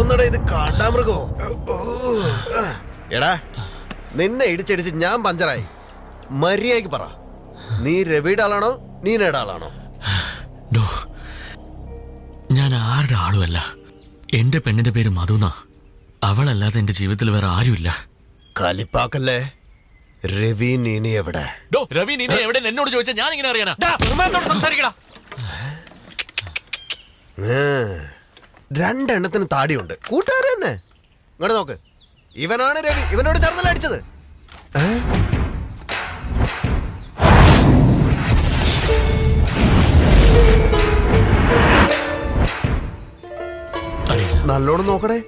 എന്തോന്നടാ ഇത് കാണ്ടാമൃഗോ? എടാ നിന്നെ ഇടിച്ചടിച്ച് ഞാൻ പഞ്ചറായി. മര്യാദയ്ക്ക് പറ, നീ രവിയുടെ ആളാണോ നീനയുടെ ആളാണോ? ഞാൻ ആരുടെ ആളുമല്ല. എന്റെ പെണ്ണിന്റെ പേര് മധുന. അവളല്ലാതെ എന്റെ ജീവിതത്തിൽ വേറെ ആരുമില്ല. കലിപ്പാക്കല്ലേ. രവി നീനി എവിടെ? രവി നീനി എവിടെ എന്നോട് ചോദിച്ചാൽ ഞാൻ ഇങ്ങനെ അറിയാനാ? രണ്ടെണ്ണത്തിന് താടിയുണ്ട്. കൂട്ടുകാരൻ തന്നെ. ഇങ്ങോട്ട് നോക്ക്, ഇവനാണ് രവി. ഇവനോട് ചേർന്നല്ല അടിച്ചത്. നല്ലോണം നോക്കടേ.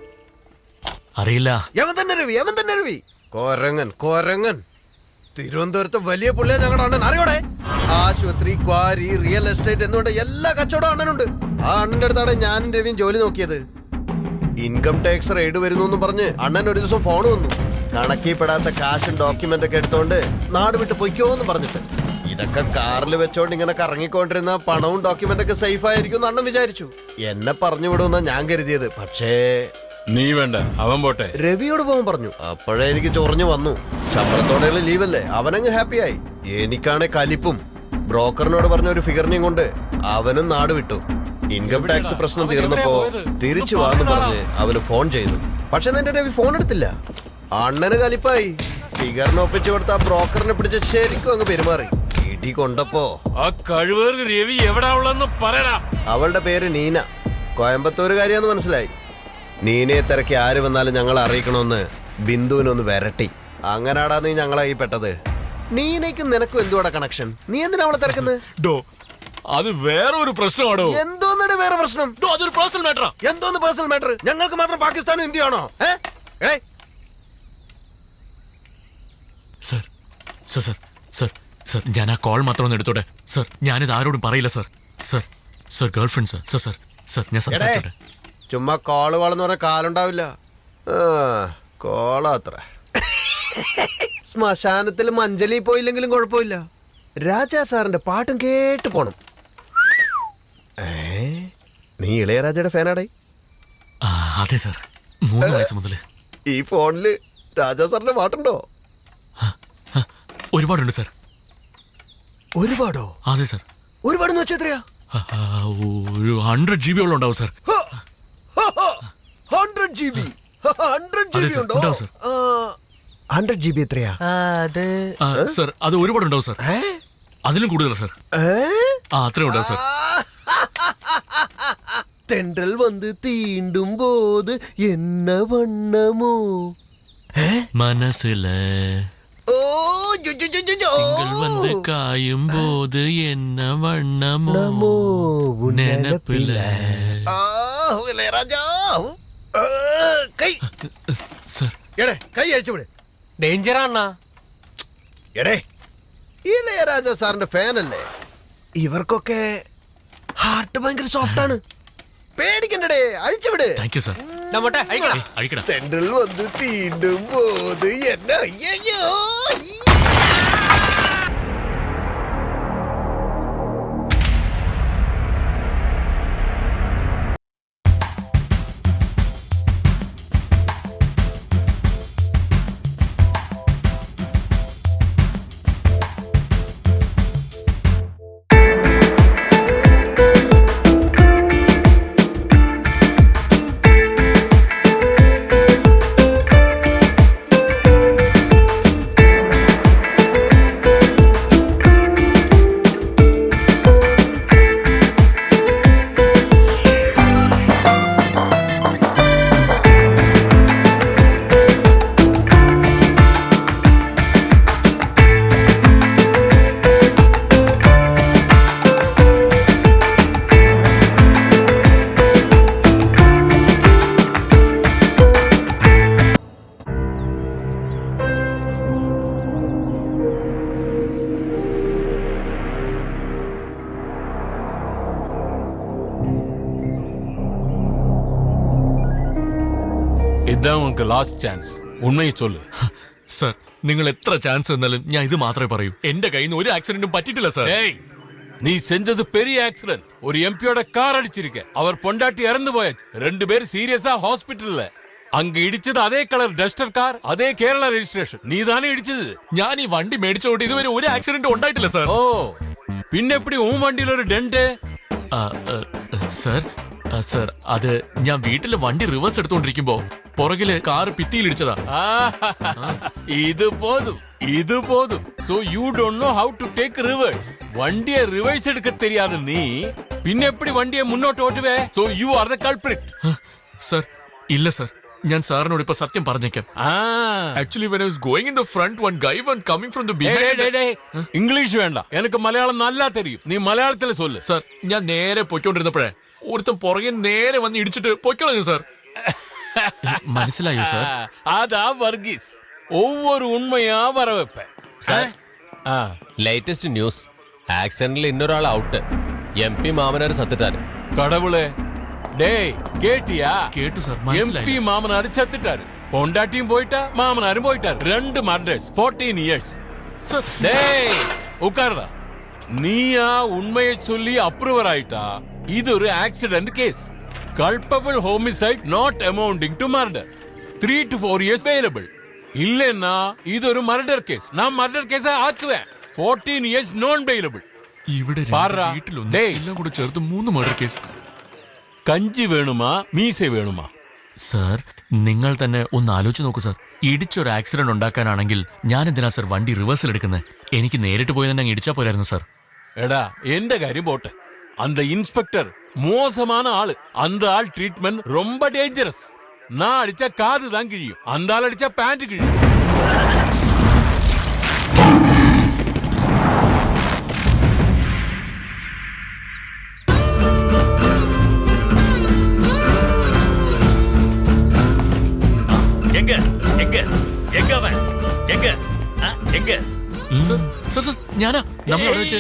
അറിയില്ല. യവൻ തന്നെ രവി, യവൻ തന്നെ രവി. കൊരങ്ങൻ കൊരങ്ങൻ. തിരുവനന്തപുരത്ത് വലിയ പുള്ളിയാ ഞങ്ങളുടെ അണ്ണൻ. അറിയോടെ? ആശുപത്രി, ക്വാരി, റിയൽ എസ്റ്റേറ്റ് എന്നുകൊണ്ട് എല്ലാ കച്ചവടം അണ്ണനുണ്ട്. ആ അണ്ണന്റെ അടുത്താണ് ഞാനും രവിയും ജോലി നോക്കിയത്. ഇൻകം ടാക്സ് റെയ്ഡ് വരുന്നു പറഞ്ഞ് അണ്ണൻ ഒരു ദിവസം ഫോൺ വന്നു. കണക്കിൽപ്പെടാത്ത കാശും ഡോക്യുമെന്റ് ഒക്കെ എടുത്തോണ്ട് നാട് വിട്ട് പൊയ്ക്കോന്ന് പറഞ്ഞിട്ട്. ഇതൊക്കെ കാറിൽ വെച്ചോണ്ട് ഇങ്ങനെ കറങ്ങിക്കൊണ്ടിരുന്ന പണവും ഡോക്യുമെന്റ് ഒക്കെ സേഫ് ആയിരിക്കും എന്ന് അണ്ണൻ വിചാരിച്ചു. എന്നെ പറഞ്ഞു വിടുമെന്നാ ഞാൻ കരുതിയത്. പക്ഷേ നീ വേണ്ട, അവൻ പോട്ടെ. രവിയോട് പോകാൻ പറഞ്ഞു. അപ്പോഴേ എനിക്ക് ചൊറിഞ്ഞു വന്നു. ശമ്പളത്തോടെയുള്ള ലീവല്ലേ, അവനങ്ങ് ഹാപ്പിയായി. എനിക്കാണെ കലിപ്പും. ബ്രോക്കറിനോട് പറഞ്ഞ ഒരു ഫിഗറിനെയും കൊണ്ട് അവനും നാട് വിട്ടു. ഇൻകം ടാക്സ് പ്രശ്നം തീർന്നപ്പോ തിരിച്ചു വാന്ന് പറഞ്ഞ് അവന് ഫോൺ ചെയ്തു. പക്ഷെ എന്റെ രവി ഫോൺ എടുത്തില്ല. അണ്ണന് കലിപ്പായി. ഫിഗറിന് ഒപ്പിച്ചു കൊടുത്ത ആ ബ്രോക്കറിനെ പിടിച്ച് ശരിക്കും അങ്ങ് പെരുമാറി. ഇടി കൊണ്ടപ്പോ ആ കഴിവേറി രവി എവിടാ ഉള്ളെന്ന് പറയടാ. അവളുടെ പേര് നീന. കോയമ്പത്തൂരുകാരിയാന്ന് മനസ്സിലായി. നീനയെ തിരക്കി ആര് വന്നാലും ഞങ്ങളെ അറിയിക്കണമെന്ന് ബിന്ദുവിനൊന്ന് വരട്ടി. അങ്ങനാടാ നീ ഞങ്ങളായി പെട്ടത്. നീനയ്ക്കും നിനക്കും എന്തുവാടാ കണക്ഷൻ? നീ എന്തിനാ അവളെ തിരക്കുന്നത്? അത് വേറെ ഒരു പ്രശ്നമാണോ? എന്തോന്നടെ വേറെ പ്രശ്നം? അതൊരു പേഴ്സണൽ മാറ്ററാ. എന്തോന്ന് പേഴ്സണൽ മാറ്റർ? ഞങ്ങൾക്ക് മാത്രം പാകിസ്ഥാനും ഇന്ത്യയാണോ? Sir sir sir sir sir ഞാൻ ആ കോൾ മാത്രം ഒന്ന് എടുത്തോട്ടെ സർ. ഞാനിത് ആരോടും പറയില്ല sir. Sir sir girl friend sir. Sir sir sir ഞാൻ സംസാരിച്ചോട്ടെ. ചുമ്മാ കോള് വളെന്ന് പറഞ്ഞ കാലുണ്ടാവില്ല. കോളാത്ര. ശ്മശാനത്തിൽ മഞ്ചലി പോയില്ലെങ്കിലും കുഴപ്പമില്ല. രാജാ സാറിന്റെ പാട്ടും കേട്ട് പോണം. നീ ഇളയരാജയുടെ ഫാനാടേ? അതെ സർ, 3 വയസ്സ് മുതൽ. ഈ ഫോണില് രാജാ സാറിന്റെ പാട്ടുണ്ടോ? ഒരുപാടുണ്ട് സർ. ഒരുപാടോ? അതെ സർ. ഒരുപാടെന്ന് വെച്ചാ എത്രയാ? ഒരു 100 GB ഉണ്ടാവും സർ. 100 GB? 100 GB ഉണ്ടോ സർ? 100 GB എത്രയാ? സർ അത് ഒരുപാടുണ്ടാവും സർ. അതിലും കൂടുതൽ സർ. അത്രയും ഉണ്ടാവും സർ. തെണ്ടൽ വന്ന് തീണ്ടും പോത് എന്ന വണ്ണമോ മനസ്സിലെ வந்து காயும் போது என்ன வண்ணமோ நினைப்பில. സർ എടേ കൈ അഴിച്ചു വിട്. ഡേഞ്ചറാണ. എടേ ഇളയരാജ സാറിന്റെ ഫാനല്ലേ? ഇവർക്കൊക്കെ ഹാർട്ട് ഭയങ്കര സോഫ്റ്റ് ആണ്. പേടിക്കണ്ടേ, അഴിച്ചുവിട്. Thank you sir. തെണ്ടൽ വന്ന് തീണ്ടും പോത് എന്നെ അയ്യോ. ഇതാണ് ഉനക്ക് ലാസ്റ്റ് ചാൻസ്. ഉണ്മയെ ചൊല്ലു. സർ നിങ്ങൾ എത്ര ചാൻസ് തന്നാലും ഞാൻ ഇത് മാത്രമേ പറയൂ. എന്റെ കയ്യിൽ നിന്ന് ഒരു ആക്സിഡന്റും പറ്റിയിട്ടില്ല സർ. நீ செஞ்சது பெரிய ஆக்சிடென்ட். ஒரு எம்பியோட கார் அடிச்சிருக்க. அவர் பொண்டாட்டி இறந்து போயாச்சு. 2 பேர் சீரியஸா ஹாஸ்பிட்டல்ல. அங்க ഇടിച്ചത് അതേ കളർ ഡസ്റ്റർ കാർ, അതേ കേരള രജിസ്ട്രേഷൻ. നീ താനേ ഇടിച്ചത്. ഞാൻ ഈ വണ്ടി മേടിച്ചോട്ട് ഇതുവരെ ഒരു ആക്സിഡന്റ് ഉണ്ടായിട്ടില്ല സാർ. ഓ, പിന്നെ എപ്പടി ഉൻ വണ്ടിയിൽ ഒരു ഡെന്റ്? സാർ സാർ അത് ഞാൻ വീട്ടില് വണ്ടി റിവേഴ്സ് എടുത്തോണ്ടിരിക്കുമ്പോ പുറകില് കാറ് ഭിത്തിയിലിടിച്ചതാ. இது போதும். So you don't know how to take reverse. வண்டியை ரிவர்ஸ் எடுக்க தெரியாத நீ പിന്നെ எப்படி வண்டியை முன்னோட்டு ஓட்டுவே? So you are the culprit. Sir ഇല്ല സാർ, ഞാൻ സാറിനോട് ഇപ്പൊ സത്യം പറഞ്ഞേക്കാം. Actually when I was going in the front, one guy was coming from the behind. English വേണ്ട, എനിക്ക് മലയാളം നല്ല தெரியும். നീ മലയാളത്തിൽ சொல்லு. സാർ ഞാൻ നേരെ പൊയ്ക്കൊണ്ടിരുന്നപ്പോഴേ ഒരുത്തൻ പുറകെ നേരെ വന്ന് ഇടിച്ചിട്ട് പൊയ്ക്കളഞ്ഞു സാർ. മനസ്സിലായോ സാർ? അതാ വർഗീസ്. ഒവ്വൊരു ഉണ്മയാ വര വെപ്പ. ലേറ്റസ്റ്റ് ന്യൂസ്, ആക്സിഡന്റിൽ ഇന്നൊരാൾ ഔട്ട്. MP മാമനാർ സത്തിട്ടാரு. கடவுளே, டேய் கேட்டியா? കേട്ടു സാർ, MP മനസ്സിലായി. மாமனாரு செத்துட்டாரு. பொண்டாட்டியும் போயிட்டா, மாமனாரும் போயிட்டாரு. 2 மர்டர்ஸ், 14 years. സാർ டேய் உட்கார்டா. நீயா உண்மையை சொல்லி அப்ரூவர் ஆயிட்டா இது ஒரு accident case. Culpable homicide not amounting to murder. 3 to 4 years available. இல்லன்னா இது ஒரு மர்டர் கேஸ். நான் மர்டர் கேஸா ஆக்குவேன். 14 years non bailable. ഇവിടെ പാറാ. വീട്ടിലൊന്നും ഡേയ്. എല്ലാം കൂടെ ചേർത്ത് 3 മർഡർ കേസ്. കഞ്ചി വേണുമാ മീസ വേണുമാ? സാർ നിങ്ങൾ തന്നെ ഒന്ന് ആലോചിച്ച് നോക്കൂ സാർ. ഇടിച്ചൊരു ആക്സിഡന്റ് ഉണ്ടാക്കാനാണെങ്കിൽ ഞാൻ എന്തിനാ സാർ വണ്ടി റിവേഴ്സിൽ എടുക്കുന്നത്? എനിക്ക് നേരിട്ട് പോയി തന്നെ അങ്ങ് ഇടിച്ചാ പോരായിരുന്നു സാർ. എടാ, എന്റെ കാര്യം പോട്ടെ. அந்த இன்ஸ்பெக்டர் மோசமான ஆளு. அந்த ஆள் ட்ரீட்மெண்ட் ரொம்ப டேஞ்சரஸ். நான் அடிச்சா காது தான் கிழியும், அந்த ஆள் அடிச்சா பேண்ட் கிழியும். எங்க எங்க எங்க அவன் எங்க எங்க? സാർ സാർ സാർ ഞാനാ നമ്മളവിടെ വെച്ച്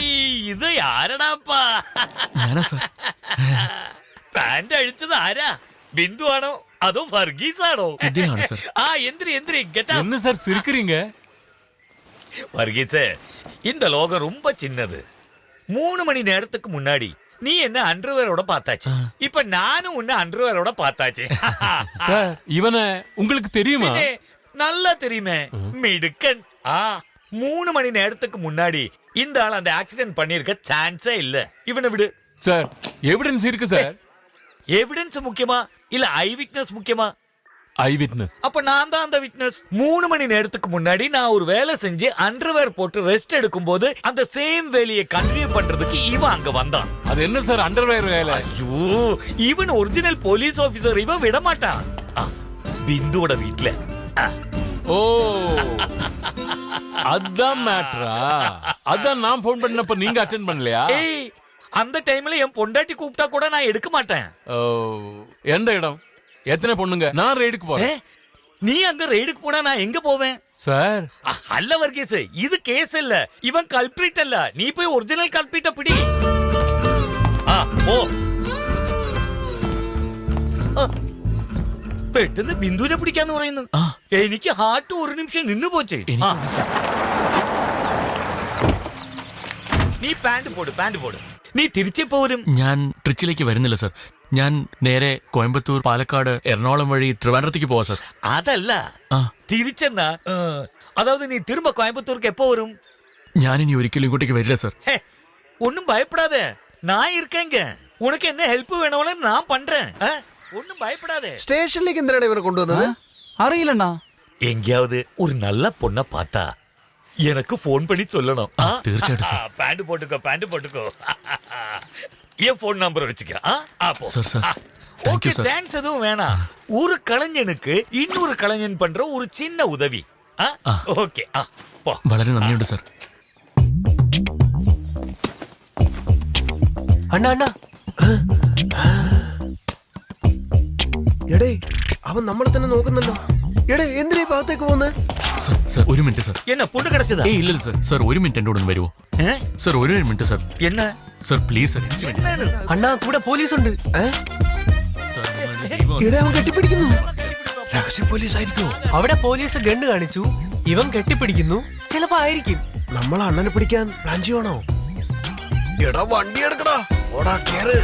ഇത് ആരടാപ്പാ? ഞാനാ സാർ. പാന്റ് അഴിച്ചത് ആരാ? ബിന്ദു ആണോ അതോ വർഗീസ് ആണോ? ഇദ്ദേഹമാണ് സാർ. எந்திரி கெட்டா. என்ன சார் சிரிக்கிறீங்க? வர்கீஸே, இந்த லோகம் ரொம்ப சின்னது. 3 மணி நேரத்துக்கு முன்னாடி நீ என்ன அண்டர்வேரோட பார்த்தாச்சு. இப்ப நானும் உன்ன அண்டர்வேரோட பார்த்தாச்சு. சார் இவனை உங்களுக்கு தெரியுமா? நல்லா தெரியுமே, மிடுக்கன். 3 மணி நேரத்துக்கு முன்னாடி இந்த ஆள் அந்த ஆக்சிடென்ட் பண்ணிருக்க சான்ஸே இல்ல. இவனை விடு. சார் எவிடன்ஸ் இருக்கு சார். எவிடன்ஸ் முக்கியமா இல்ல ஐ விட்னஸ் முக்கியமா? ஐ விட்னஸ். அப்ப நான் தான் அந்த விட்னஸ். 3 மணி நேரத்துக்கு முன்னாடி நான் ஒரு வேலை செஞ்சு அண்டர்வேர் போட்டு ரெஸ்ட் எடுக்கும் போது அந்த சேம் வேலையை கண்டினியூ பண்றதுக்கு இவன் அங்க வந்தான். அது என்ன சார் அண்டர்வேர் வேலை? ஐயோ, இவன் ஒரிஜினல் போலீஸ் ஆபீசர். இவன் விட மாட்டான். பிந்துவோட வீட்ல. ஓ, அதான் மேட்டரா? அதான் நான் போன் பண்ணப்ப நீங்க அட்டெண்ட் பண்ணலையா? ஏய், அந்த டைம்ல என் பொண்டாட்டி கூப்பிட்டா கூட நான் எடுக்க மாட்டேன். ஓ, எந்த இடம்? எத்தனை பொண்ணுங்க? நான் ரைடுக்கு போறேன். நீ அங்க ரைடுக்கு போனா நான் எங்க போவேன்? சார் அல்ல வர்கீஸ், இது கேஸ் இல்ல. இவன் கல்பிரிட் அல்ல. நீ போய் ஒரிஜினல் கல்பிரிட்ட பிடி. പോ. പെട്ടെന്ന് ബിന്ദുവിനെ പിടിക്കാന്ന് പറയുന്നു. എനിക്ക് ഹാർട്ട് ഒരു നിമിഷം നിന്നു പോച്ചേ. നീ പാന്റ് പോട്. നീ തിരിച്ചെപ്പോ വരും? ഞാൻ ട്രിച്ചിലേക്ക് വരുന്നില്ല സാർ. ഞാൻ നേരെ കോയമ്പത്തൂർ, പാലക്കാട്, എറണാകുളം വഴി ട്രിവാൻഡ്രത്തേക്ക് പോവാ സാർ. അതല്ല, തിരിച്ചെന്നാ? അതായത് നീ തിരുമ്പ കോയമ്പത്തൂർക്ക് എപ്പോ വരും? ഞാനിനി ഒരിക്കലും ഇങ്ങോട്ടേക്ക് വരില്ല സാർ. ഒന്നും ഭയപ്പെടാതെ, நான் இருக்கேங்க. உனக்கு என்ன ஹெல்ப் வேணும்னு நான் பண்றேன். ஒன்னும் பயப்படாதே. സ്റ്റേഷനിലേക്ക് എന്തിനാണ് ഇവനെ കൊണ്ടുവന്നത്? അറിയില്ലണ്ണാ. எங்கேயாவது ஒரு நல்ல பொண்ண பார்த்தா எனக்கு போன் பண்ணி சொல்லணும். തീർച്ചയായിട്ടും സാർ. பேண்ட் போட்டுக்கோ. என் போன் நம்பர் வச்சுக்க. Sir sir, thank you, okay, sir. Thanks எதுவும் வேணாம். ஒரு கலைஞனுக்கு இன்னொரு கலைஞன் பண்ற ஒரு சின்ன உதவி. ஓகே, போ. വളരെ നന്ദിയുണ്ട് സാർ. അണ്ണാ അണ്ണാ, എടേ, അവൻ നമ്മളെ തന്നെ നോക്കുന്നല്ലോ. എടേ, എന്തിനാ ഈ ഭാഗത്തേക്ക് പോകുന്നത്? സാർ ഒരു മിനിറ്റ് സാർ. என்ன பொண்ணு கிடைச்சதா? ഏയ് ഇല്ല സാർ. സാർ ഒരു മിനിറ്റ് എന്നോട് ഒന്ന് വരുമോ സാർ? ഒരു മിനിറ്റ് സാർ. என்ன സാർ പ്ലീസ് സാർ. என்னன்னு? അണ്ണാ കൂടെ പോലീസ് ഉണ്ട്. എടേ, അവൻ കെട്ടിപ്പിടിക്കുന്നു. രഹസ്യ പോലീസ് ആയിരിക്കോ? അവിടെ പോലീസ് ഗണ്ണ് കാണിച്ചു, ഇവൻ കെട്ടിപ്പിടിക്കുന്നു. ചിലപ്പോ ആയിരിക്കും. നമ്മളെ അണ്ണനെ പിടിക്കാൻ പ്ലാൻ ചെയ്യണോ? എടാ വണ്ടി എടുക്കടാ ഓടാ കേറ്